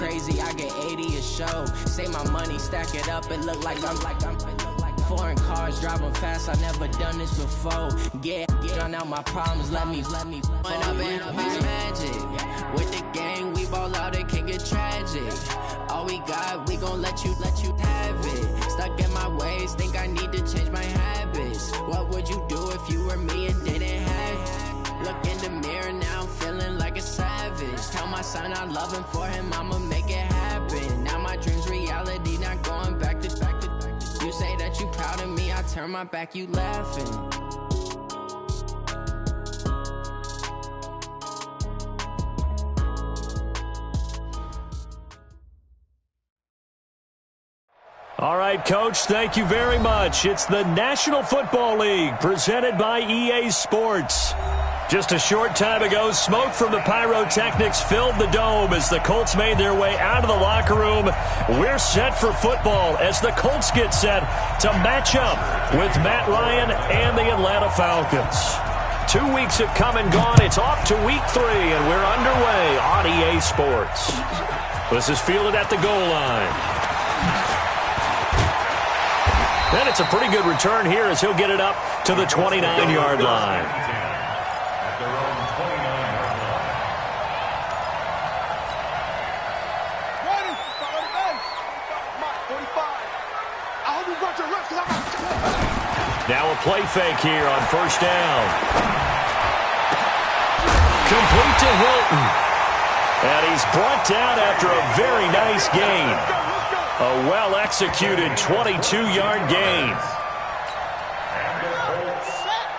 crazy, I get 80 a show. Say my money, stack it up, it look like I'm foreign cars, driving fast, I never done this before. Get drown out my problems, let me When up and up is magic. With the gang, we ball out, it can get tragic. All we got, we gon' let you have it. Stuck in my ways, think I need to change my habits. What would you do if you were me and didn't have it? Look in the mirror, now I'm feeling like a savage. Tell my son I love him, for him I'ma make it happen. Now my dream's reality, not going back to. You say that you proud of me, I turn my back, you laughing. All right, Coach, thank you very much. It's the National Football League presented by EA Sports. Just a short time ago, smoke from the pyrotechnics filled the dome as the Colts made their way out of the locker room. We're set for football as the Colts get set to match up with Matt Ryan and the Atlanta Falcons. 2 weeks have come and gone. It's off to week 3, and we're underway on EA Sports. This is fielded at the goal line. Then it's a pretty good return here as he'll get it up to the 29-yard line. Now a play fake here on first down. Complete to Hilton. And he's brought down after a very nice gain. A well-executed 22-yard gain.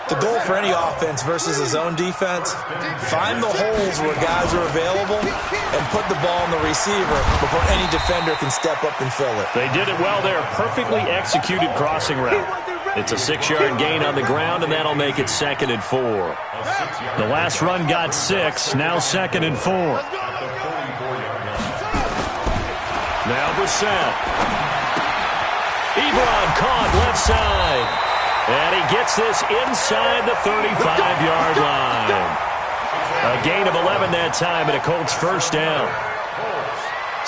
The goal for any offense versus a zone defense, find the holes where guys are available and put the ball in the receiver before any defender can step up and fill it. They did it well there. Perfectly executed crossing route. It's a 6-yard gain on the ground, and that'll make it 2nd and 4. The last run got 6, now 2nd and 4. Now Brissett. Ebron caught left side. And he gets this inside the 35-yard line. A gain of 11 that time, and a Colts first down.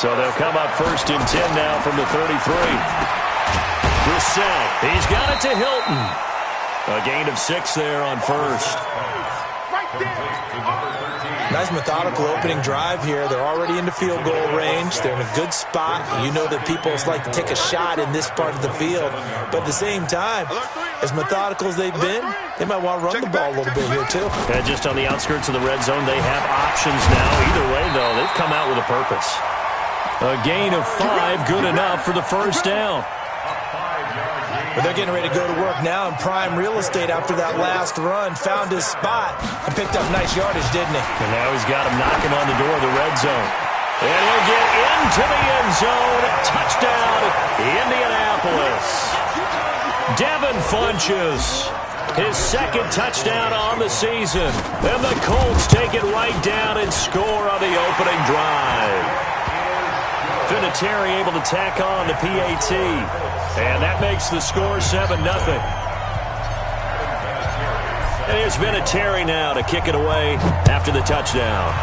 So they'll come up 1st and 10 now from the 33. Brissett, he's got it to Hilton. A gain of 6 there on first. Nice methodical opening drive here. They're already into field goal range. They're in a good spot. You know that people like to take a shot in this part of the field. But at the same time, as methodical as they've been, they might want to run the ball a little bit here too. And just on the outskirts of the red zone, they have options now. Either way, though, they've come out with a purpose. A gain of 5, good enough for the first down. But they're getting ready to go to work now in prime real estate after that last run. Found his spot and picked up nice yardage, didn't he? And now he's got him knocking on the door of the red zone. And he'll get into the end zone. Touchdown, Indianapolis. Devin Funchess, his 2nd touchdown on the season. And the Colts take it right down and score on the opening drive. Vinatieri able to tack on the PAT. And that makes the score 7-0. And here's Vinatieri now to kick it away after the touchdown.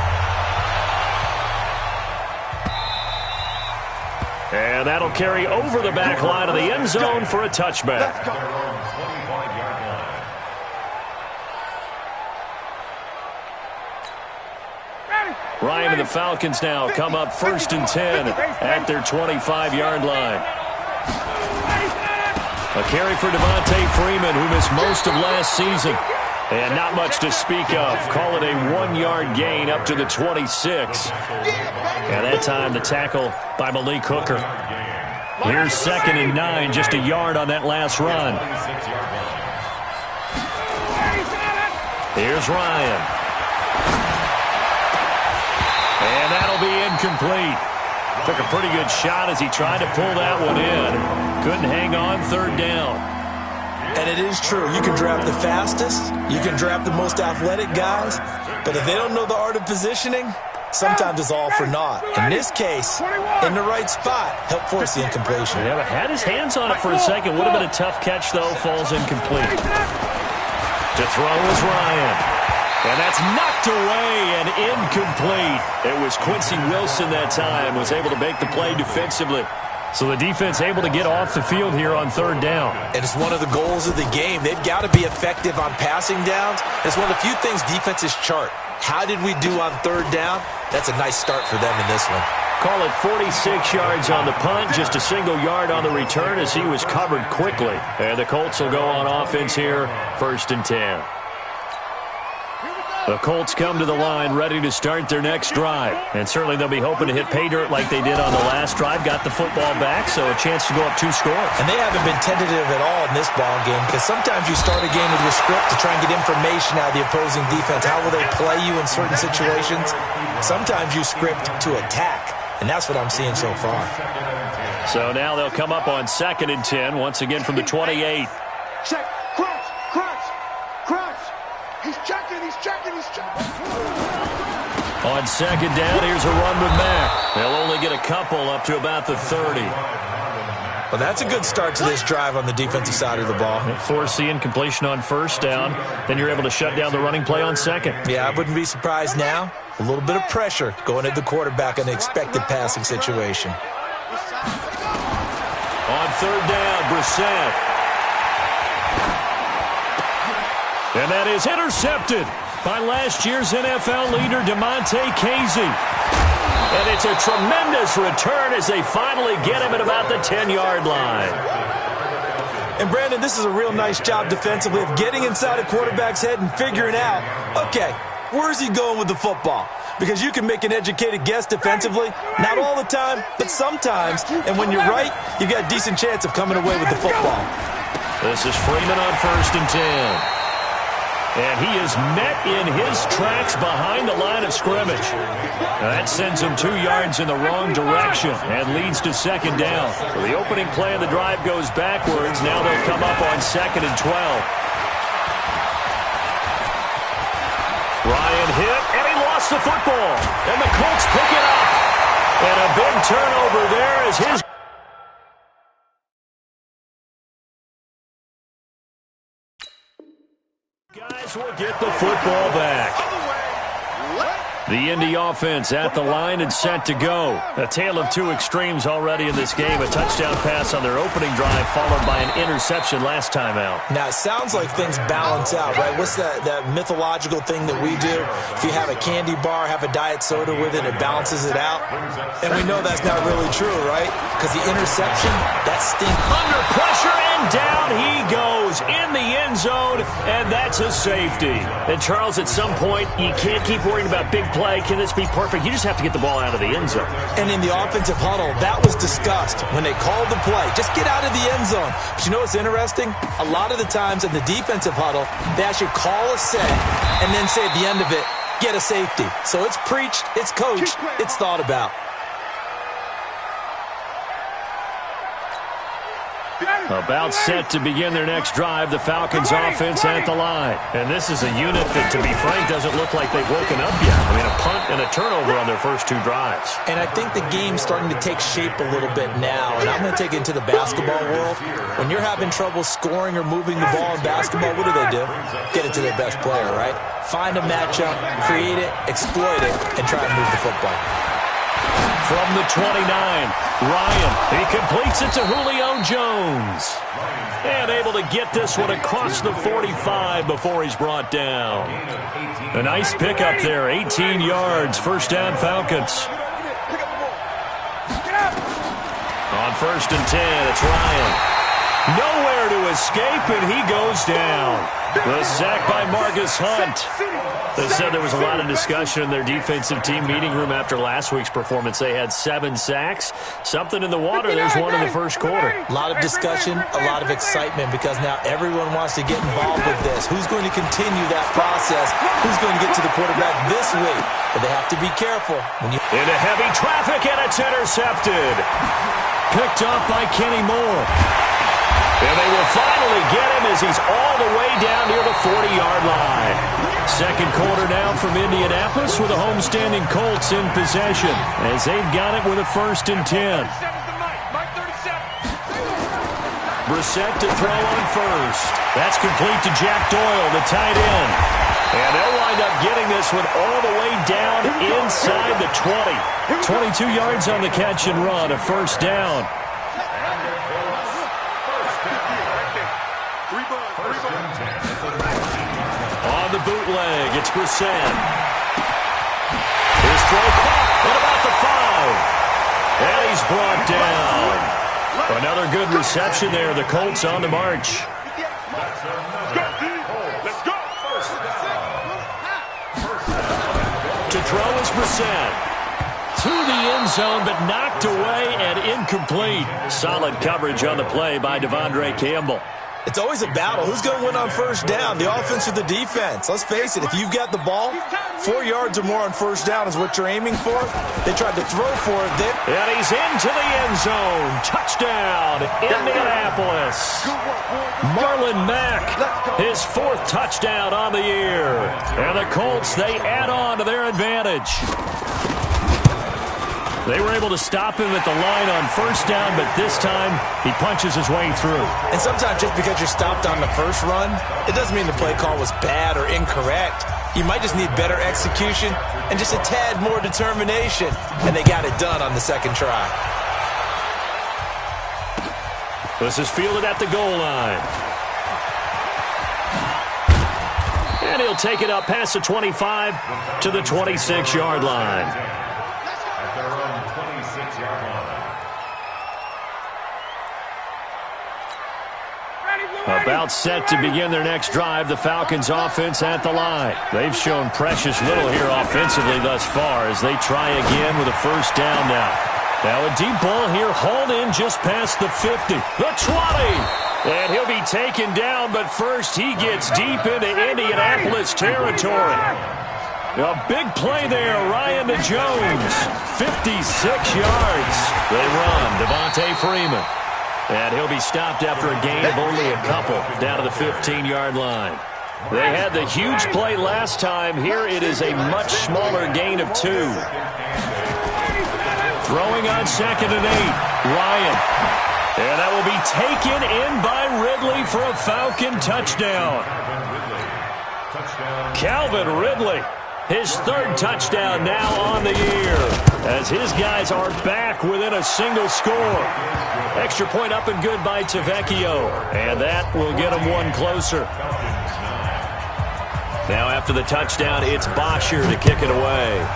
And that'll carry over the back line of the end zone for a touchback. Ryan and the Falcons now come up 1st and 10 at their 25-yard line. A carry for Devontae Freeman, who missed most of last season. And not much to speak of. Call it a 1-yard gain up to the 26. And that time the tackle by Malik Hooker. Here's 2nd and 9, just a yard on that last run. Here's Ryan. And that'll be incomplete. Took a pretty good shot as he tried to pull that one in. Couldn't hang on 3rd down. And it is true. You can draft the fastest. You can draft the most athletic guys. But if they don't know the art of positioning, sometimes it's all for naught. In this case, in the right spot, helped force the incompletion. Yeah, but had his hands on it for a second. Would have been a tough catch, though. Falls incomplete. To throw is Ryan. And that's knocked away and incomplete. It was Quincy Wilson that time, was able to make the play defensively. So the defense able to get off the field here on third down. And it's one of the goals of the game. They've got to be effective on passing downs. It's one of the few things defenses chart. How did we do on third down? That's a nice start for them in this one. Call it 46 yards on the punt, just a single yard on the return as he was covered quickly. And the Colts will go on offense here, 1st and 10. The Colts come to the line ready to start their next drive. And certainly they'll be hoping to hit pay dirt like they did on the last drive. Got the football back, so a chance to go up 2 scores. And they haven't been tentative at all in this ball game because sometimes you start a game with your script to try and get information out of the opposing defense. How will they play you in certain situations? Sometimes you script to attack, and that's what I'm seeing so far. So now they'll come up on 2nd and 10, once again from the 28. Check, crunch, crunch, crunch. He's checking, he's checking, he's checking. On 2nd down, here's a run with Mack. They'll only get a couple up to about the 30. Well, that's a good start to this drive on the defensive side of the ball. Force the incompletion on 1st down. Then you're able to shut down the running play on 2nd. Yeah, I wouldn't be surprised now. A little bit of pressure going at the quarterback in the expected passing situation. On 3rd down, Brissett. And that is intercepted by last year's NFL leader, DeMonte Casey. And it's a tremendous return as they finally get him at about the 10-yard line. And, Brandon, this is a real nice job defensively of getting inside a quarterback's head and figuring out, okay, where's he going with the football? Because you can make an educated guess defensively. Not all the time, but sometimes. And when you're right, you've got a decent chance of coming away with the football. This is Freeman on 1st and 10. And he is met in his tracks behind the line of scrimmage. Now that sends him 2 yards in the wrong direction and leads to 2nd down. So the opening play of the drive goes backwards. Now they'll come up on 2nd and 12. Ryan hit, and he lost the football. And the Colts pick it up. And a big turnover there as his... guys will get the football back. The Indy offense at the line and set to go. A tale of 2 extremes already in this game. A touchdown pass on their opening drive followed by an interception last time out. Now, it sounds like things balance out, right? What's that mythological thing that we do? If you have a candy bar, have a diet soda with it, it balances it out. And we know that's not really true, right? Because the interception, that stinks. Under pressure, and down he goes in the end zone, and that's a safety. And, Charles, at some point, you can't keep worrying about big play. Can this be perfect? You just have to get the ball out of the end zone. And in the offensive huddle, that was discussed when they called the play. Just get out of the end zone. But you know what's interesting? A lot of the times in the defensive huddle, they actually call a set and then say at the end of it, get a safety. So it's preached, it's coached, it's thought about. About set to begin their next drive, the Falcons offense at the line. And this is a unit that, to be frank, doesn't look like they've woken up yet. I mean, a punt and a turnover on their first 2 drives. And I think the game's starting to take shape a little bit now. And I'm going to take it into the basketball world. When you're having trouble scoring or moving the ball in basketball, what do? Get it to their best player, right? Find a matchup, create it, exploit it, and try and move the football. From the 29, Ryan, he completes it to Julio Jones. And able to get this one across the 45 before he's brought down. A nice pickup there, 18 yards, 1st down Falcons. On 1st and 10, it's Ryan. Nowhere to escape, and he goes down. The sack by Marcus Hunt. They said there was a lot of discussion in their defensive team meeting room after last week's performance. They had 7 sacks. Something in the water. There's one in the first quarter. A lot of discussion, a lot of excitement because now everyone wants to get involved with this. Who's going to continue that process? Who's going to get to the quarterback this week? But they have to be careful. Into heavy traffic, and it's intercepted. Picked up by Kenny Moore. And they will finally get him as he's all the way down near the 40-yard line. Second quarter now from Indianapolis with the homestanding Colts in possession as they've got it with a 1st and 10. Brissett to throw on 1st. That's complete to Jack Doyle, the tight end. And they'll wind up getting this one all the way down inside the 20. 22 yards on the catch and run, a first down. On the bootleg, it's Brissett. His throw caught at about the 5. And he's brought down. Another good reception there. The Colts on the march. To throw is Brissett. To the end zone, but knocked away and incomplete. Solid coverage on the play by Devondre Campbell. It's always a battle. Who's going to win on first down, the offense or the defense? Let's face it, if you've got the ball, 4 yards or more on first down is what you're aiming for. They tried to throw for it. And he's into the end zone. Touchdown, Indianapolis. Marlon Mack, his 4th touchdown on the year. And the Colts, they add on to their advantage. They were able to stop him at the line on first down, but this time he punches his way through. And sometimes just because you're stopped on the first run, it doesn't mean the play call was bad or incorrect. You might just need better execution and just a tad more determination. And they got it done on the second try. This is fielded at the goal line. And he'll take it up past the 25 to the 26-yard line. About set to begin their next drive, the Falcons offense at the line. They've shown precious little here offensively thus far as they try again with a first down now. Now a deep ball here hauled in just past the 50, the 20. And he'll be taken down, but first he gets deep into Indianapolis territory. A big play there, Ryan to Jones. 56 yards. They run, Devontae Freeman. And he'll be stopped after a gain of only a couple down to the 15-yard line. They had the huge play last time. Here it is a much smaller gain of 2. Throwing on 2nd and 8. Ryan. And that will be taken in by Ridley for a Falcon touchdown. Calvin Ridley. His 3rd touchdown now on the year as his guys are back within a single score. Extra point up and good by Tavecchio, and that will get him one closer. Now after the touchdown, it's Bosher to kick it away.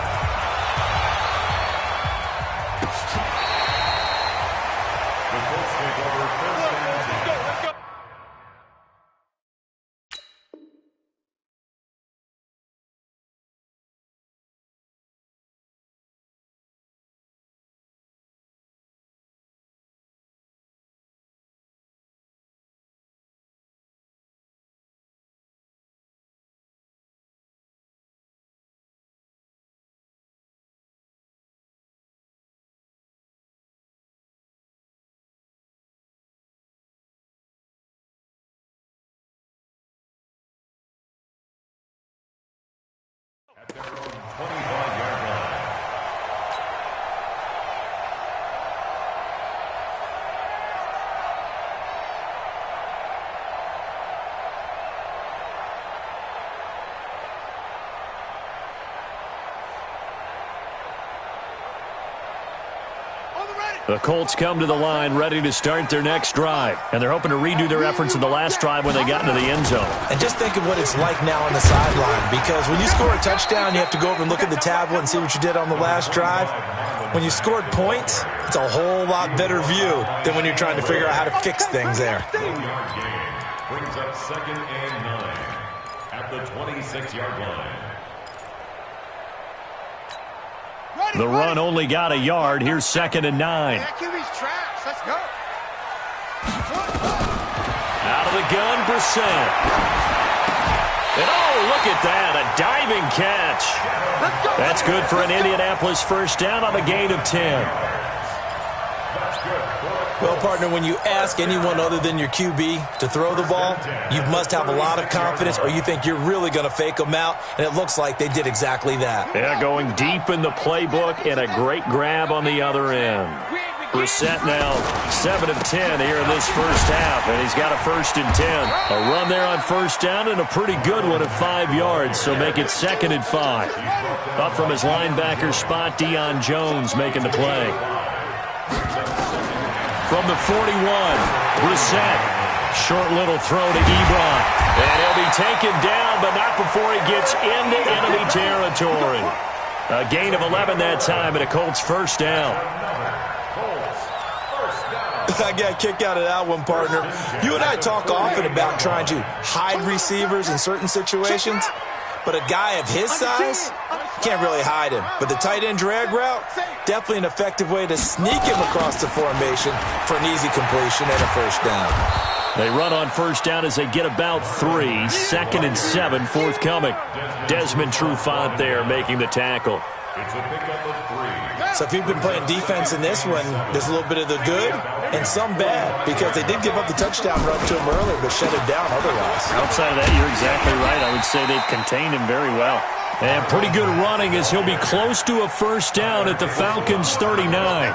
The Colts come to the line ready to start their next drive. And they're hoping to redo their efforts in the last drive when they got into the end zone. And just think of what it's like now on the sideline. Because when you score a touchdown, you have to go over and look at the tablet and see what you did on the last drive. When you scored points, it's a whole lot better view than when you're trying to figure out how to fix things there. Brings up 2nd and 9 at the 26-yard line. The run only got a yard. Here's 2nd and 9. That QB's trash. Let's go. Out of the gun, Brissett. And oh, look at that, a diving catch. That's good for an Indianapolis first down on a gain of 10. Well, partner, when you ask anyone other than your QB to throw the ball, you must have a lot of confidence or you think you're really going to fake them out, and it looks like they did exactly that. Yeah, going deep in the playbook and a great grab on the other end. Brissett now 7 of 10 here in this first half, and he's got a 1st and 10. A run there on 1st down and a pretty good one at 5 yards, so make it 2nd and 5. Up from his linebacker spot, Deion Jones making the play. From the 41, Brissett. Short little throw to Ebron. And he'll be taken down, but not before he gets into enemy territory. A gain of 11 that time and a Colts 1st down. I got a kick out of that one, partner. You and I talk often about trying to hide receivers in certain situations, but a guy of his size, can't really hide him. But the tight end drag route, definitely an effective way to sneak him across the formation for an easy completion and a 1st down. They run on 1st down as they get about 3. 2nd and 7 forthcoming. Desmond Trufant there making the tackle. It's a pickup of 3. So if you've been playing defense in this one, there's a little bit of the good and some bad, because they did give up the touchdown run to him earlier, but shut him down otherwise. Outside of that, you're exactly right. I would say they've contained him very well. And pretty good running as he'll be close to a 1st down at the Falcons' 39.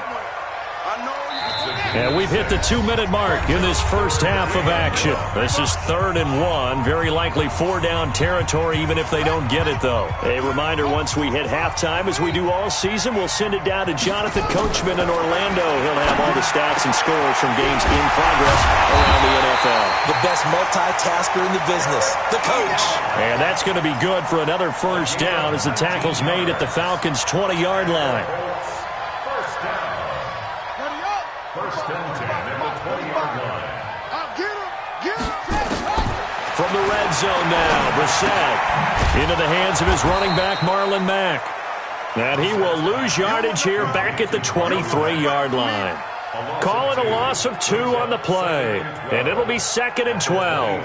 And we've hit the 2-minute mark in this first half of action. This is 3rd and 1. Very likely 4-down territory, even if they don't get it, though. A reminder, once we hit halftime, as we do all season, we'll send it down to Jonathan Coachman in Orlando. He'll have all the stats and scores from games in progress around the NFL. The best multitasker in the business, the coach. And that's going to be good for another 1st down as the tackle's made at the Falcons' 20-yard line. From the red zone now, Brissett into the hands of his running back, Marlon Mack. And he will lose yardage here back at the 23-yard line. Calling a loss of 2 on the play, and it'll be 2nd and 12.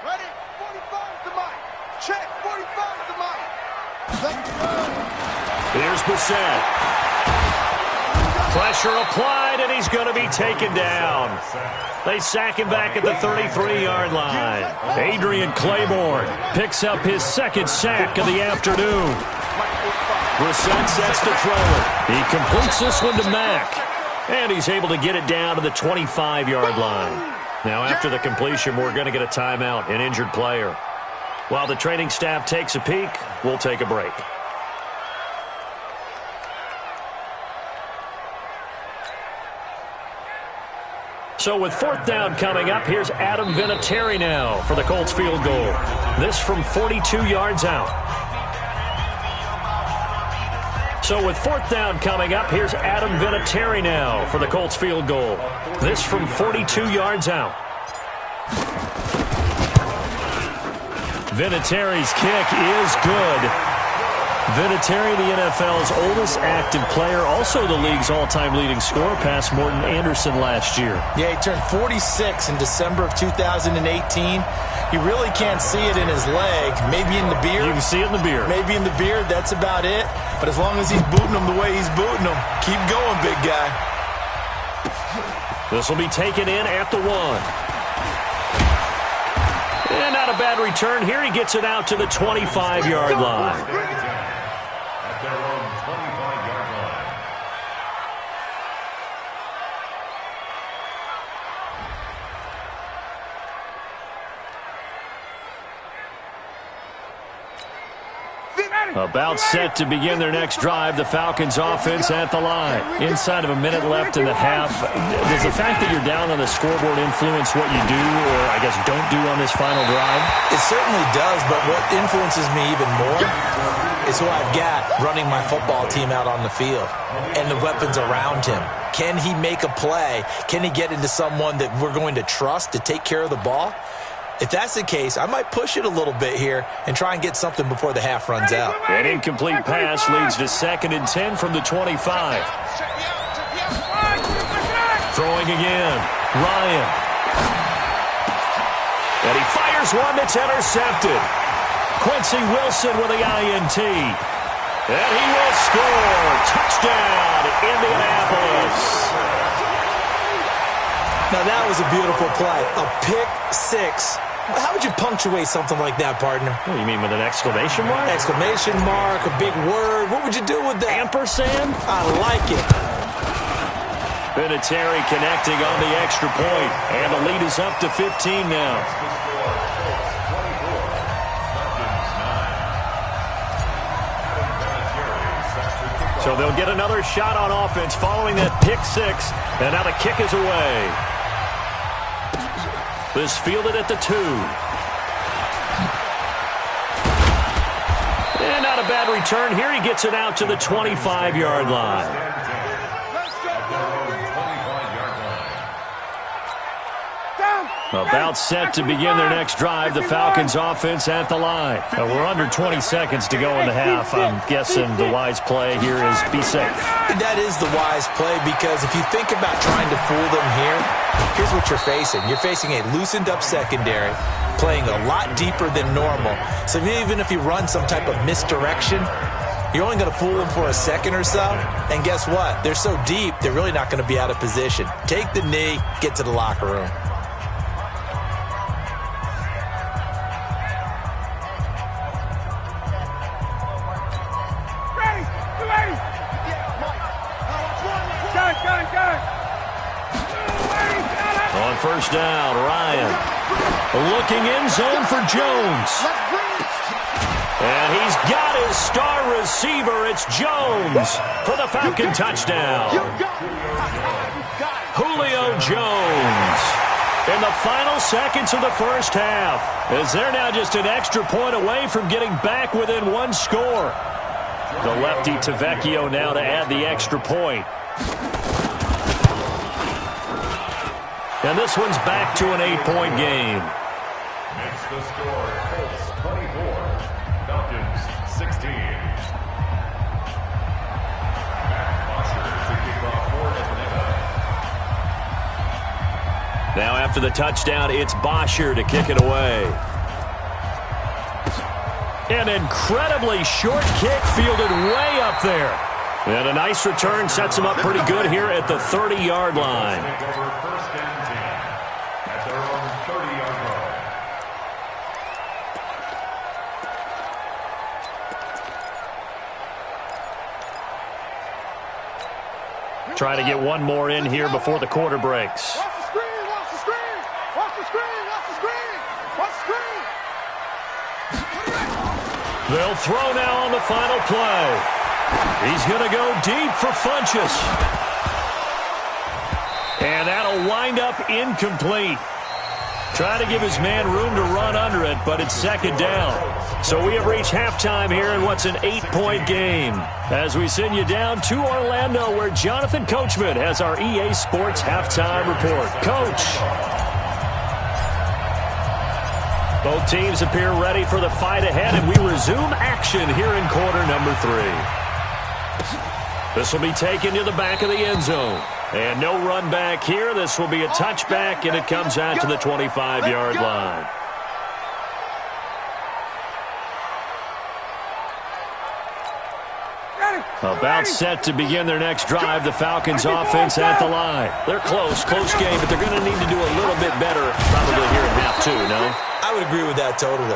Ready? 45 to Mike. Check. 45 to Mike. Here's Brissett. Pressure applied, and he's going to be taken down. They sack him back at the 33-yard line. Adrian Claiborne picks up his 2nd sack of the afternoon. Brissett sets to throw it. He completes this one to Mack, and he's able to get it down to the 25-yard line. Now, after the completion, we're going to get a timeout, an injured player. While the training staff takes a peek, we'll take a break. So with 4th down coming up, here's Adam Vinatieri now for the Colts field goal. This from 42 yards out. So with 4th down coming up, here's Adam Vinatieri now for the Colts field goal. This from 42 yards out. Vinatieri's kick is good. Vinatieri, the NFL's oldest active player, also the league's all-time leading scorer, past Morton Anderson last year. Yeah, he turned 46 in December of 2018. You really can't see it in his leg. Maybe in the beard. You can see it in the beard. Maybe in the beard, that's about it. But as long as he's booting him the way he's booting him, keep going, big guy. This will be taken in at the 1. And not a bad return here. He gets it out to the 25-yard line. At their own 25-yard line. About set to begin their next drive, the Falcons offense at the line. Inside of a minute left in the half. Does the fact that you're down on the scoreboard influence what you do, or I guess don't do on this final drive? It certainly does, but what influences me even more is who I've got running my football team out on the field and the weapons around him. Can he make a play? Can he get into someone that we're going to trust to take care of the ball? If that's the case, I might push it a little bit here and try and get something before the half runs out. An incomplete pass leads to 2nd and 10 from the 25. Throwing again, Ryan. And he fires one that's intercepted. Quincy Wilson with the INT. And he will score. Touchdown, Indianapolis. Now, that was a beautiful play. A pick six How would you punctuate something like that, partner? What do you mean, with an exclamation mark? Exclamation mark, a big word. What would you do with that? Ampersand? I like it. Vinatieri connecting on the extra point, and the lead is up to 15 now. So they'll get another shot on offense following that pick six, and now the kick is away. This fielded at the 2. And not a bad return here. He gets it out to the 25-yard line. About set to begin their next drive. The Falcons offense at the line. We're under 20 seconds to go in the half. I'm guessing the wise play here is be safe. That is the wise play, because if you think about trying to fool them here, here's what you're facing. You're facing a loosened up secondary, playing a lot deeper than normal. So even if you run some type of misdirection, you're only going to fool them for a second or so. And guess what? They're so deep, they're really not going to be out of position. Take the knee, get to the locker room. On first down, Ryan looking in zone for Jones. And he's got his star receiver. It's Jones for the Falcon touchdown. Julio Jones in the final seconds of the first half, as they're now just an extra point away from getting back within one score. The lefty Tavecchio now to add the extra point. And this one's back to an 8-point game. Makes the score Colts 24, Falcons 16. Matt Foster to kick off for Atlanta. Now after the touchdown, it's Bosher to kick it away. An incredibly short kick fielded way up there. And a nice return sets him up pretty good here at the 30-yard line. Try to get one more in here before the quarter breaks. Watch the screen, watch the screen, watch the screen, watch the screen, watch the screen. They'll throw now on the final play. He's going to go deep for Funchess. And that'll wind up incomplete. Try to give his man room to run under it, but it's second down. So we have reached halftime here in what's an 8-point game, as we send you down to Orlando, where Jonathan Coachman has our EA Sports halftime report. Coach. Both teams appear ready for the fight ahead, and we resume action here in quarter number 3. This will be taken to the back of the end zone. And no run back here. This will be a touchback, and it comes out to the 25-yard line. About set to begin their next drive. The Falcons offense at the line. They're close game, but they're going to need to do a little bit better probably here in half 2, no? I would agree with that totally.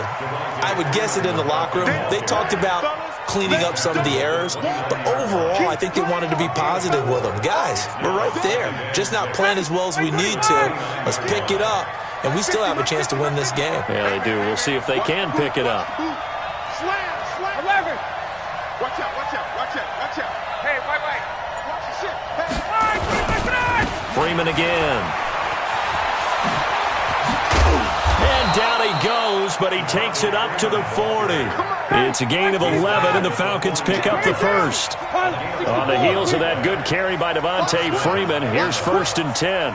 I would guess it in the locker room. They talked about cleaning up some of the errors, but overall, I think they wanted to be positive with them. Guys, we're right there. Just not playing as well as we need to. Let's pick it up, and we still have a chance to win this game. Yeah, they do. We'll see if they can pick it up. Slam, 11. Watch out, watch out, watch out, watch out. Hey, wait. Watch the shit. Hey, Freeman again. And down he goes, but he takes it up to the 40. It's a gain of 11, and the Falcons pick up the first. On the heels of that good carry by Devontae Freeman, here's 1st and 10.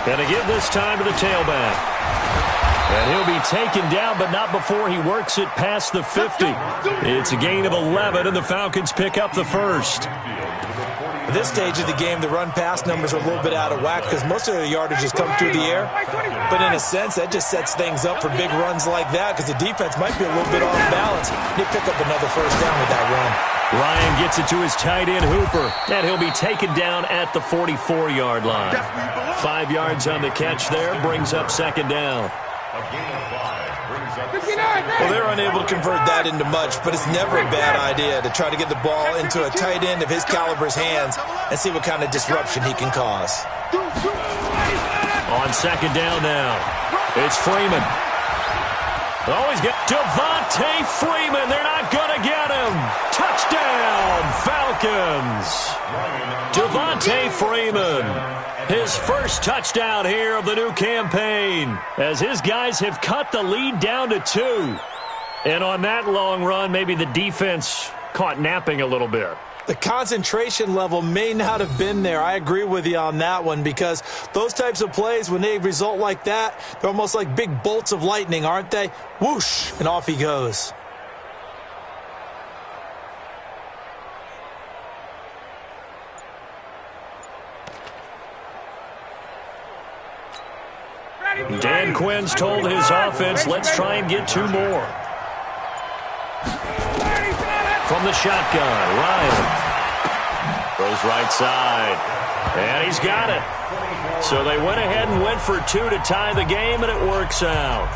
And to give this time to the tailback. And he'll be taken down, but not before he works it past the 50. It's a gain of 11, and the Falcons pick up the first. At this stage of the game, the run-pass numbers are a little bit out of whack because most of their yardage has come through the air. But in a sense, that just sets things up for big runs like that because the defense might be a little bit off balance. They pick up another first down with that run. Ryan gets it to his tight end, Hooper, and he'll be taken down at the 44-yard line. 5 yards on the catch there, brings up second down. Well, they're unable to convert that into much, but it's never a bad idea to try to get the ball into a tight end of his caliber's hands and see what kind of disruption he can cause. On second down now, it's Freeman. Always get Devontae Freeman. They're not going to get him. Touchdown, Falcons. Devontae Freeman. His first touchdown here of the new campaign as his guys have cut the lead down to 2. And on that long run, maybe the defense caught napping a little bit. The concentration level may not have been there. I agree with you on that one because those types of plays, when they result like that, they're almost like big bolts of lightning, aren't they? Whoosh, and off he goes. Dan Quinn's told his offense, let's try and get 2 more. From the shotgun, Ryan goes right side, and he's got it. So they went ahead and went for 2 to tie the game, and it works out.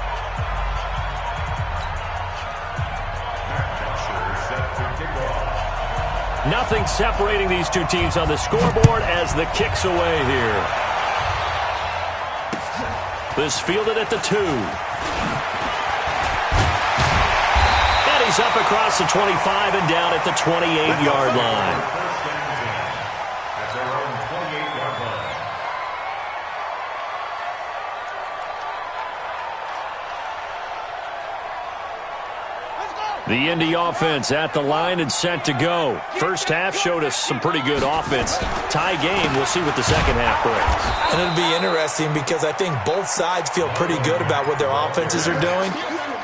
Nothing separating these two teams on the scoreboard as the kick's away here. This fielded at the 2. He's up across the 25 and down at the 28-yard line. The Indy offense at the line and set to go. First half showed us some pretty good offense. Tie game, we'll see what the second half brings. And it'll be interesting because I think both sides feel pretty good about what their offenses are doing.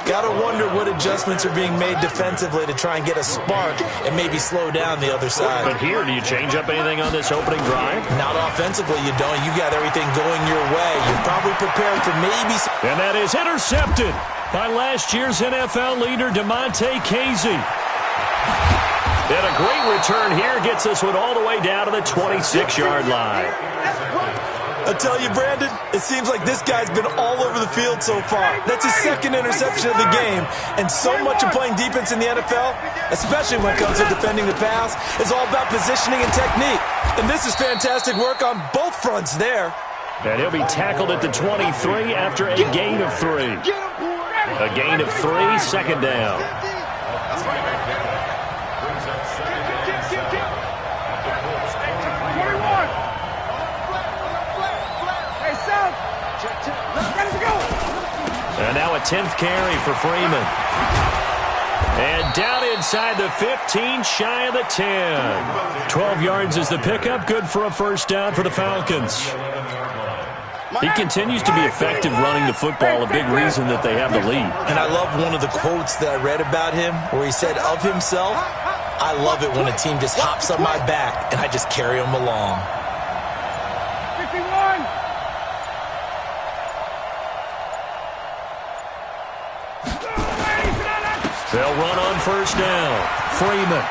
Got to wonder what adjustments are being made defensively to try and get a spark and maybe slow down the other side. But here, do you change up anything on this opening drive? Not offensively, you don't. You got everything going your way. You're probably prepared for maybe... And that is intercepted by last year's NFL leader, Damontae Kazee. And a great return here gets this one all the way down to the 26-yard line. I tell you, Brandon, it seems like this guy's been all over the field so far. That's his second interception of the game. And so much of playing defense in the NFL, especially when it comes to defending the pass, is all about positioning and technique. And this is fantastic work on both fronts there. And he'll be tackled at the 23 after a gain of 3. A gain of 3, second down. And now a 10th carry for Freeman. And down inside the 15, shy of the 10. 12 yards is the pickup. Good for a first down for the Falcons. He continues to be effective running the football, a big reason that they have the lead. And I love one of the quotes that I read about him where he said of himself, I love it when a team just hops on my back and I just carry them along. 51. They'll run on first down. Freeman.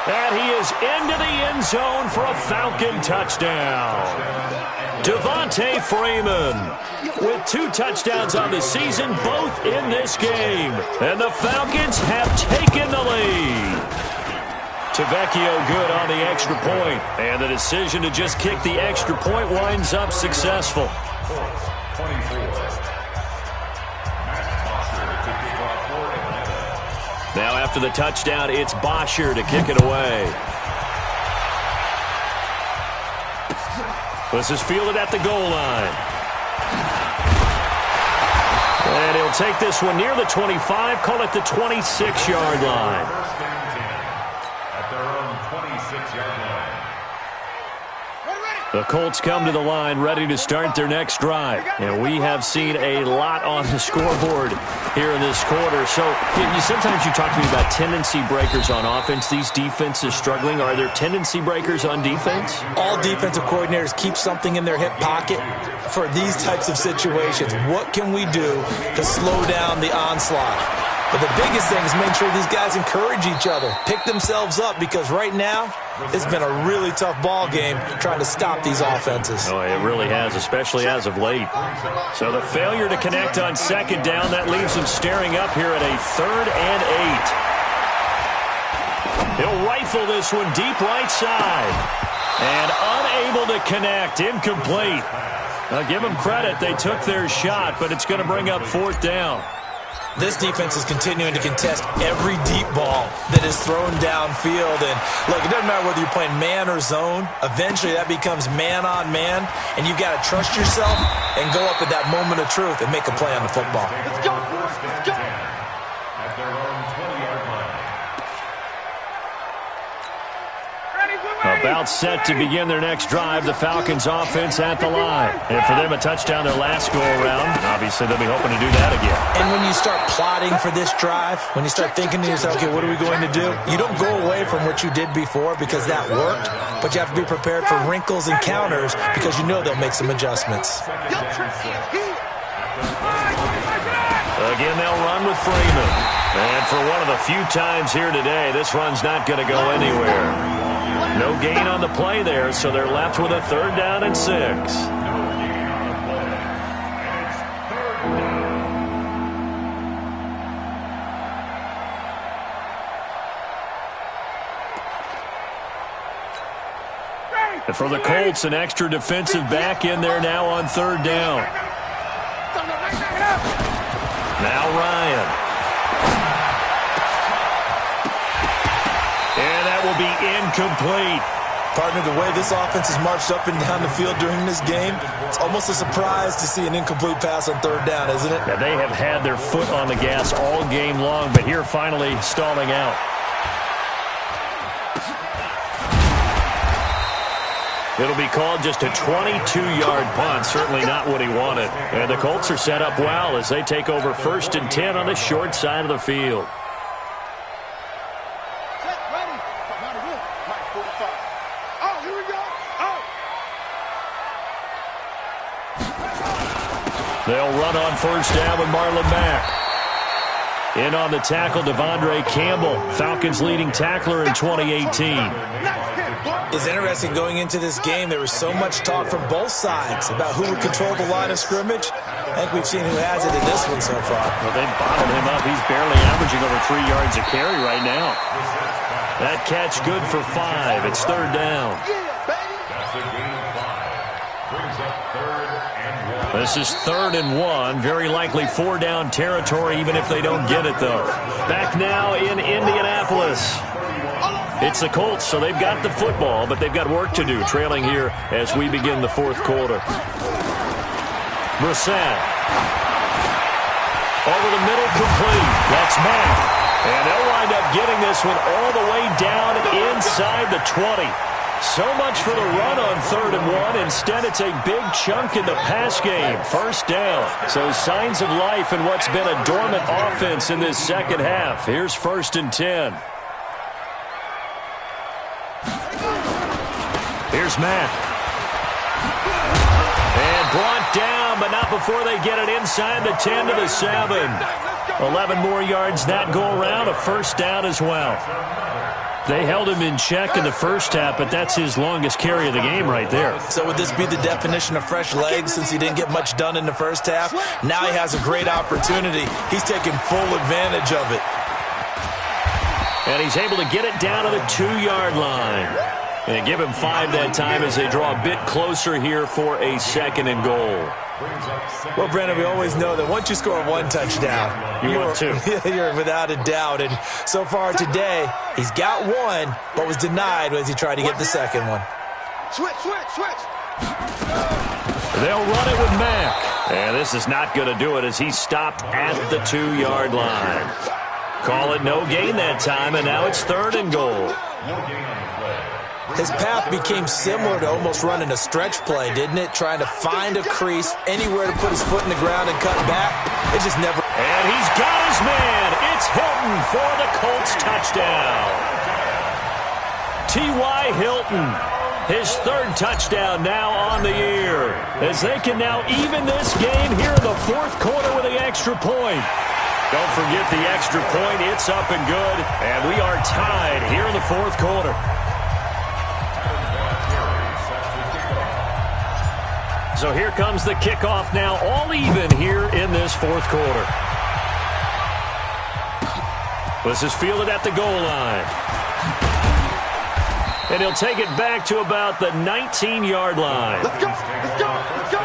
And he is into the end zone for a Falcon touchdown. Devontae Freeman with 2 touchdowns on the season, both in this game. And the Falcons have taken the lead. Tavecchio good on the extra point. And the decision to just kick the extra point winds up successful. Now after the touchdown, it's Bosher to kick it away. This is fielded at the goal line. And he'll take this one near the 25, call it the 26-yard line. At their own 26-yard line. The Colts come to the line ready to start their next drive. And we have seen a lot on the scoreboard here in this quarter. So sometimes you talk to me about tendency breakers on offense. These defenses struggling. Are there tendency breakers on defense? All defensive coordinators keep something in their hip pocket for these types of situations. What can we do to slow down the onslaught? But the biggest thing is make sure these guys encourage each other, pick themselves up, because right now it's been a really tough ball game trying to stop these offenses. Oh, it really has, especially as of late. So the failure to connect on second down, that leaves them staring up here at a 3rd and 8. He'll rifle this one deep right side. And unable to connect, incomplete. Now give them credit, they took their shot, but it's going to bring up 4th down. This defense is continuing to contest every deep ball that is thrown downfield. And, look, it doesn't matter whether you're playing man or zone. Eventually, that becomes man-on-man, and you've got to trust yourself and go up at that moment of truth and make a play on the football. Let's go, boys. Let's go. At their own 20-yard line. About set to begin their next drive, the Falcons offense at the line. And for them, a touchdown their last go-around. Obviously, they'll be hoping to do that again. And when you start plotting for this drive, when you start thinking to yourself, okay, what are we going to do? You don't go away from what you did before because that worked, but you have to be prepared for wrinkles and counters because you know they'll make some adjustments. Again, they'll run with Freeman. And for one of the few times here today, this run's not going to go anywhere. No gain on the play there, so they're left with a 3rd down and 6. And for the Colts, an extra defensive back in there now on 3rd down. Now Ryan. And that will be incomplete. Partner, the way this offense has marched up and down the field during this game, it's almost a surprise to see an incomplete pass on 3rd down, isn't it? Yeah, they have had their foot on the gas all game long, but here finally stalling out. It'll be called just a 22-yard punt. Certainly not what he wanted. And the Colts are set up well as they take over 1st and 10 on the short side of the field. They'll run on 1st down with Marlon Mack. In on the tackle, Devondre Campbell, Falcons leading tackler in 2018. It's interesting going into this game. There was so much talk from both sides about who would control the line of scrimmage. I think we've seen who has it in this one so far. Well, they've bottled him up. He's barely averaging over 3 yards a carry right now. That catch good for 5. It's 3rd down. That's a gain of 5. Brings up 3rd and 1. This is 3rd and 1. Very likely 4-down territory, even if they don't get it, though. Back now in Indianapolis. It's the Colts, so they've got the football, but they've got work to do, trailing here as we begin the 4th quarter. Brissett. Over the middle, complete. That's Mack. And they'll wind up getting this one all the way down inside the 20. So much for the run on 3rd and 1. Instead, it's a big chunk in the pass game. 1st down. So signs of life in what's been a dormant offense in this second half. Here's 1st and 10. Here's Mack. And brought down, but not before they get it inside the 10 to the 7. 11 more yards that go around, a 1st down as well. They held him in check in the first half, but that's his longest carry of the game right there. So would this be the definition of fresh legs since he didn't get much done in the first half? Now he has a great opportunity. He's taking full advantage of it. And he's able to get it down to the 2-yard line. And give him 5 that time as they draw a bit closer here for a 2nd and goal. Well, Brandon, we always know that once you score 1 touchdown, you're without a doubt. And so far today, he's got 1, but was denied as he tried to get the 2nd one. Switch. They'll run it with Mack. And this is not going to do it as he's stopped at the 2-yard line. Call it no gain that time, and now it's 3rd and goal. His path became similar to almost running a stretch play, didn't it? Trying to find a crease, anywhere to put his foot in the ground and cut back. It just never... And he's got his man. It's Hilton for the Colts touchdown. T.Y. Hilton, his 3rd touchdown now on the year. As they can now even this game here in the 4th quarter with the extra point. Don't forget the extra point. It's up and good. And we are tied here in the fourth quarter. So here comes the kickoff now, all even here in this fourth quarter. This is fielded at the goal line. And he'll take it back to about the 19-yard line. Let's go, let's go, let's go.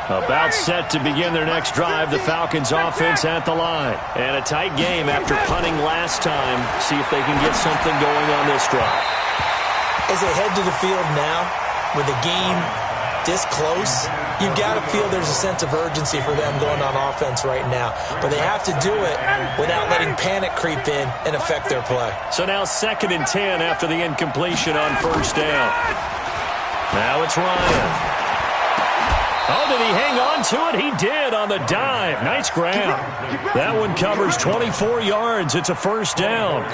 About set to begin their next drive, the Falcons offense at the line. And a tight game after punting last time. See if they can get something going on this drive. As they head to the field now, with the game this close, you've got to feel there's a sense of urgency for them going on offense right now. But they have to do it without letting panic creep in and affect their play. So now 2nd and 10 after the incompletion on first down. Now it's Ryan. Oh, did he hang on to it? He did on the dive. Nice grab. That one covers 24 yards. It's a first down.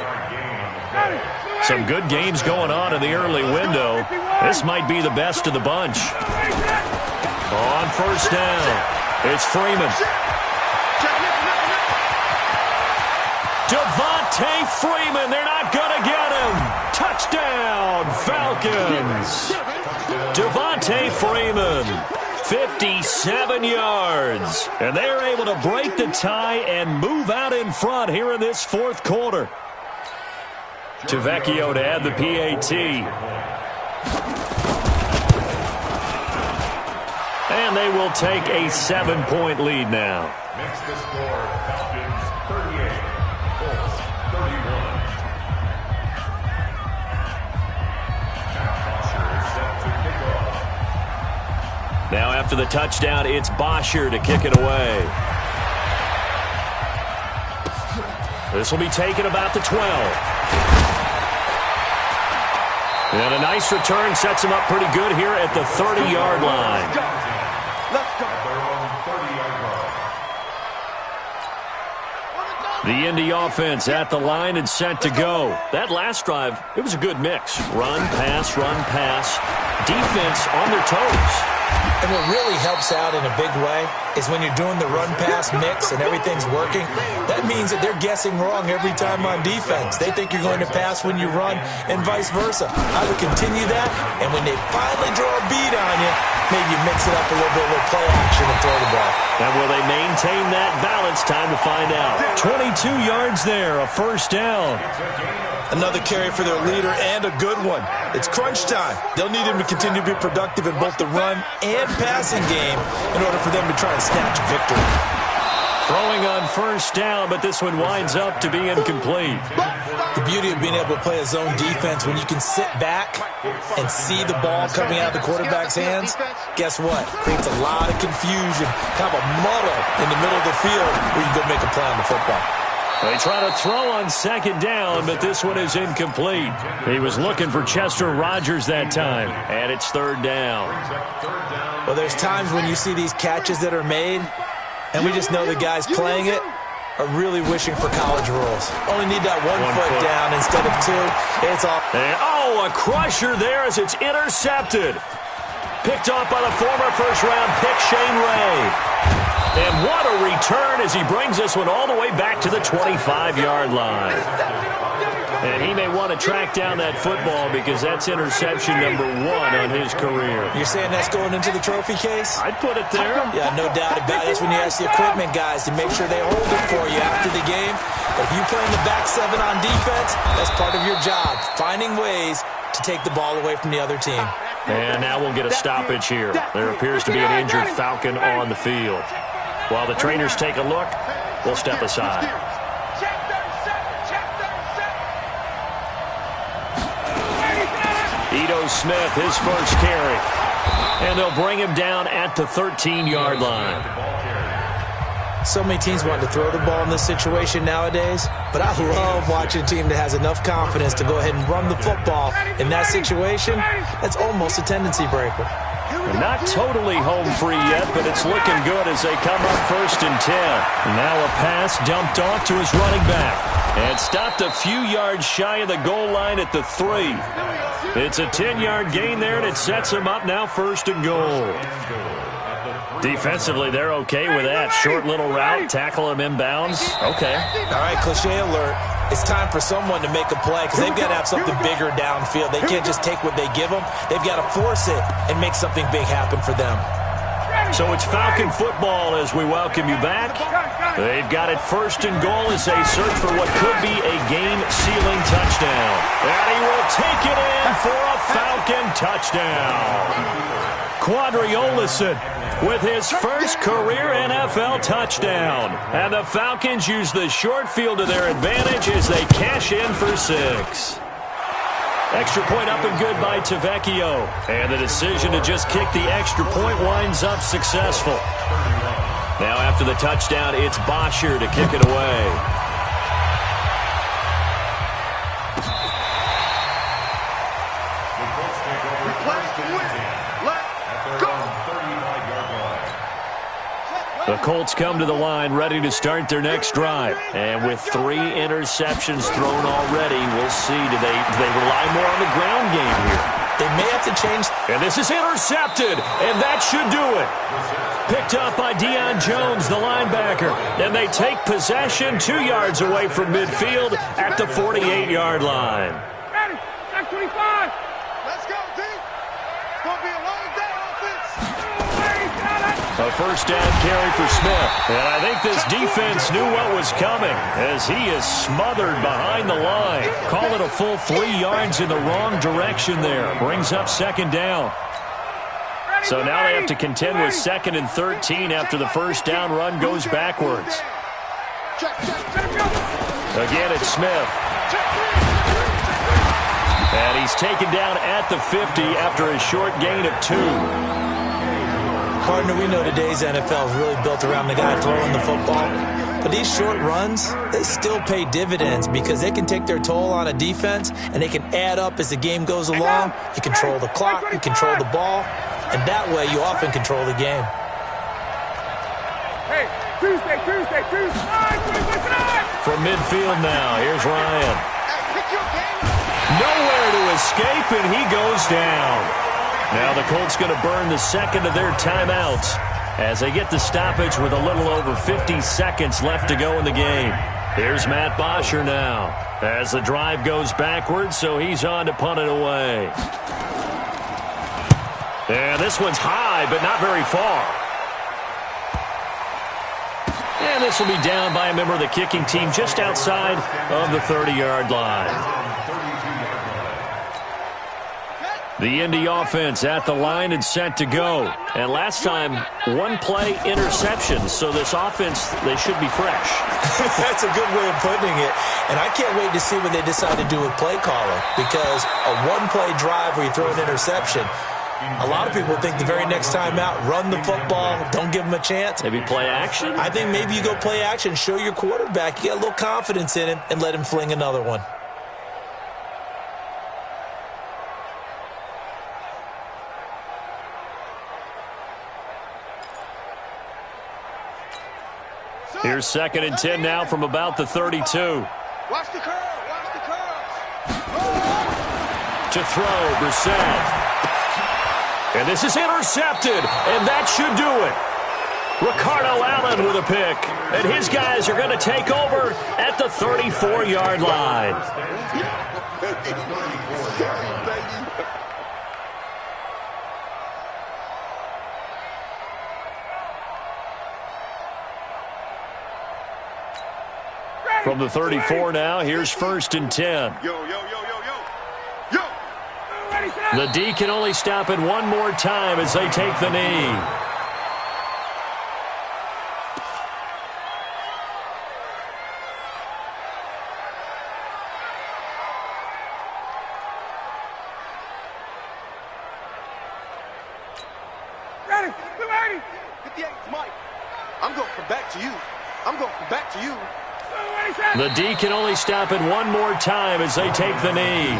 Some good games going on in the early window. This might be the best of the bunch. On first down, it's Freeman. Devontae Freeman, they're not going to get him. Touchdown, Falcons. Devontae Freeman, 57 yards. And they're able to break the tie and move out in front here in this fourth quarter. Tavecchio to add the PAT. And they will take a 7-point lead now. Makes the score Falcons 38, Colts 31. Now after the touchdown, it's Bosher to kick it away. This will be taken about the 12. And a nice return sets him up pretty good here at the 30-yard line. Let's go. The Indy offense at the line and set to go. That last drive, it was a good mix. Run, pass, defense on their toes. And what really helps out in a big way is when you're doing the run-pass mix and everything's working, that means that they're guessing wrong every time on defense. They think you're going to pass when you run and vice versa. I would continue that, and when they finally draw a beat on you, maybe mix it up a little bit with play action and throw the ball. And will they maintain that balance? Time to find out. 22 yards there, a first down. Another carry for their leader and a good one. It's crunch time. They'll need him to continue to be productive in both the run and passing game in order for them to try and snatch a victory. Throwing on first down, but this one winds up to be incomplete. The beauty of being able to play a zone defense when you can sit back and see the ball coming out of the quarterback's hands, guess what? Creates a lot of confusion, kind of a muddle in the middle of the field where you can go make a play on the football. They try to throw on second down, but this one is incomplete. He was looking for Chester Rogers that time, and it's third down. Well, there's times when you see these catches that are made, and we just know the guys playing it are really wishing for college rules. Only need that one foot down instead of two. It's off. And, oh, a crusher there as it's intercepted. Picked off by the former first-round pick, Shane Ray. And what a return as he brings this one all the way back to the 25-yard line. And he may want to track down that football because that's interception number 1 on his career. You're saying that's going into the trophy case? I'd put it there. Yeah, no doubt about it. That's when you ask the equipment guys to make sure they hold it for you after the game. But if you play in the back 7 on defense, that's part of your job, finding ways to take the ball away from the other team. And now we'll get a stoppage here. There appears to be an injured Falcon on the field. While the trainers take a look, we'll step aside. Ito Smith, his first carry. And they'll bring him down at the 13-yard line. So many teams want to throw the ball in this situation nowadays, but I love watching a team that has enough confidence to go ahead and run the football in that situation. That's almost a tendency breaker. Not totally home free yet, but it's looking good as they come up 1st and 10. Now a pass dumped off to his running back. And stopped a few yards shy of the goal line at the 3. It's a 10-yard gain there, and it sets him up now 1st and goal. Defensively, they're okay with that. Short little route, tackle him inbounds. Okay. All right, cliche alert. It's time for someone to make a play because they've got to have something bigger downfield. They can't just take what they give them. They've got to force it and make something big happen for them. So it's Falcon football as we welcome you back. They've got it first and goal as they search for what could be a game-sealing touchdown. And he will take it in for a Falcon touchdown. Quadri Olison with his first career NFL touchdown. And the Falcons use the short field to their advantage as they cash in for 6. Extra point up and good by Tavecchio. And the decision to just kick the extra point winds up successful. Now after the touchdown, it's Bosher to kick it away. The Colts come to the line ready to start their next drive. And with 3 interceptions thrown already, we'll see. Do they rely more on the ground game here? They may have to change. And this is intercepted, and that should do it. Picked up by Deion Jones, the linebacker. And they take possession 2 yards away from midfield at the 48-yard line. Ready, 25. Let's go, D. It's going to be a long day, offense. A first down carry for Smith. And I think this defense knew what was coming as he is smothered behind the line. Call it a full 3 yards in the wrong direction there. Brings up second down. So now they have to contend with 2nd and 13 after the first down run goes backwards. Again, it's Smith. And he's taken down at the 50 after a short gain of 2. Partner, we know today's NFL is really built around the guy throwing the football. But these short runs, they still pay dividends because they can take their toll on a defense and they can add up as the game goes along. You control the clock, you control the ball, and that way you often control the game. Hey, Tuesday. From midfield now, here's Ryan. Nowhere to escape, and he goes down. Now the Colts going to burn the second of their timeouts as they get the stoppage with a little over 50 seconds left to go in the game. Here's Matt Bosher now as the drive goes backwards, so he's on to punt it away. And this one's high, but not very far. And this will be down by a member of the kicking team just outside of the 30-yard line. The Indy offense at the line and set to go. And last time, 1-play interception. So this offense, they should be fresh. That's a good way of putting it. And I can't wait to see what they decide to do with play calling. Because a 1-play drive where you throw an interception, a lot of people think the very next time out, run the football, don't give them a chance. Maybe play action? I think maybe you go play action, show your quarterback, you get a little confidence in him, and let him fling another one. Here's 2nd and 10 now from about the 32. Watch the curl. To throw, Brissett. And this is intercepted, and that should do it. Ricardo Allen with a pick. And his guys are going to take over at the 34-yard line. From the 34 now, here's 1st and 10. The D can only stop it one more time as they take the knee. Ready. 58, Mike. I'm going to come back to you. The D can only stop it one more time as they take the knee.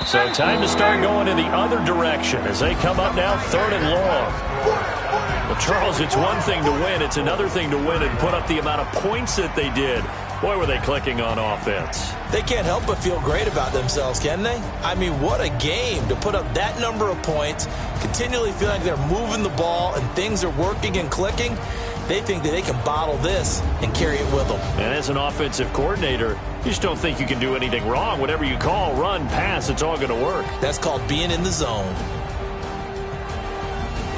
So time to start going in the other direction as they come up now 3rd and long. Well, Charles, it's one thing to win. It's another thing to win and put up the amount of points that they did. Boy, were they clicking on offense. They can't help but feel great about themselves, can they? I mean, what a game to put up that number of points, continually feel like they're moving the ball and things are working and clicking. They think that they can bottle this and carry it with them. And as an offensive coordinator, you just don't think you can do anything wrong. Whatever you call, run, pass, it's all going to work. That's called being in the zone.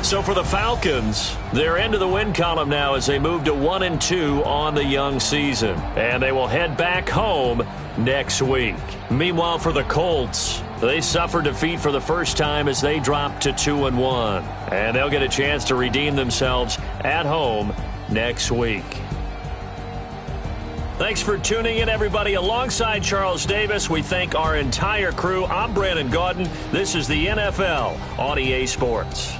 So for the Falcons, they're into the win column now as they move to 1-2 on the young season. And they will head back home next week. Meanwhile, for the Colts, they suffered defeat for the first time as they dropped to 2-1. And they'll get a chance to redeem themselves at home next week. Thanks for tuning in, everybody. Alongside Charles Davis, we thank our entire crew. I'm Brandon Gaudin. This is the NFL on EA Sports.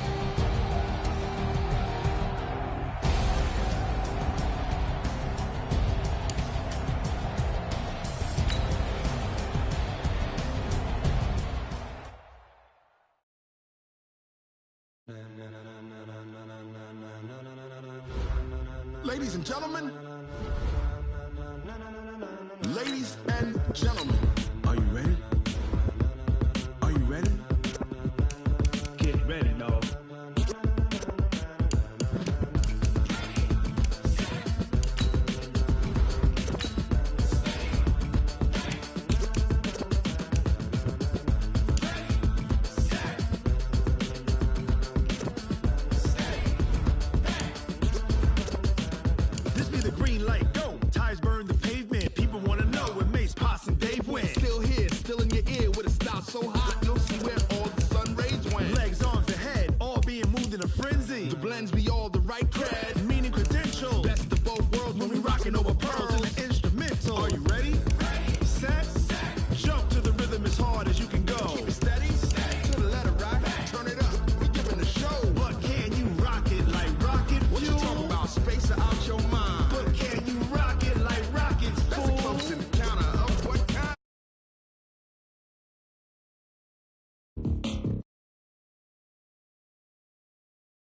Ladies and gentlemen, ladies and gentlemen.